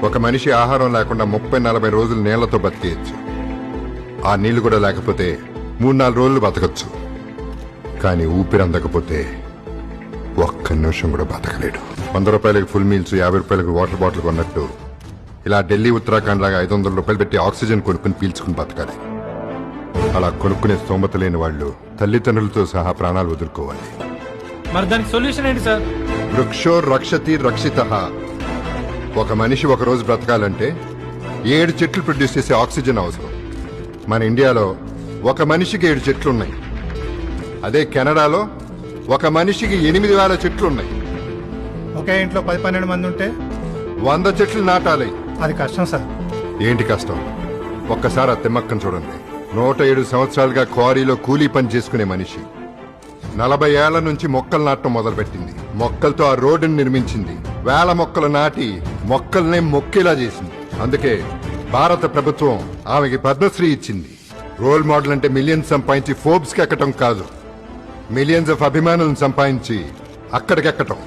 ఒక మనిషి ఆహారం లేకుండా 30-40 రోజులు నీళ్లతో బతికేయచ్చు. ఆ నీళ్లు కూడా లేకపోతే 3-4 రోజులు బతకచ్చు. కానీ ఊపిరి అందకపోతే ఒక్క నిమిషం కూడా బతకలేడు. 100 రూపాయలకి ఫుల్ మీల్స్, 50 రూపాయలకి వాటర్ బాటిల్ కొన్నట్టు ఇలా ఢిల్లీ ఉత్తరాఖండ్ లాగా 500 రూపాయలు పెట్టి ఆక్సిజన్ కొనుక్కుని పీల్చుకుని బతకాలి. అలా కొనుక్కునే స్తోమత లేని వాళ్ళు తల్లిదండ్రులతో సహా ప్రాణాలు వదులుకోవాలి. మరి దానికి సొల్యూషన్ ఏంటి సార్? వృక్షో రక్షతి రక్షితః. ఒక మనిషి ఒక రోజు బ్రతకాలంటే 7 చెట్లు ప్రొడ్యూస్ చేసే ఆక్సిజన్ అవసరం. మన ఇండియాలో ఒక మనిషికి 7 చెట్లున్నాయి. అదే కెనడాలో ఒక మనిషికి 8,000 చెట్లున్నాయి. ఒకే ఇంట్లో 10-12 మంది ఉంటే 100 చెట్లు నాటాలి. అది కష్టం సార్. ఏంటి కష్టం? ఒక్కసారి ఆ తిమ్మక్కను చూడండి. 107 సంవత్సరాలుగా క్వారీలో కూలీ పని చేసుకునే మనిషి 40 ఏళ్ల నుంచి మొక్కలు నాటడం మొదలుపెట్టింది. మొక్కలతో ఆ రోడ్డుని నిర్మించింది. 1000 మొక్కలు నాటి మొక్కల్నే మొక్కేలా చేసింది. అందుకే భారత ప్రభుత్వం ఆమెకి పద్మశ్రీ ఇచ్చింది. రోల్ మోడల్ అంటే మిలియన్స్ సంపాదించి ఫోర్బ్స్కి ఎక్కటం కాదు, మిలియన్స్ ఆఫ్ అభిమానులను సంపాదించి అక్కడికెక్కటం.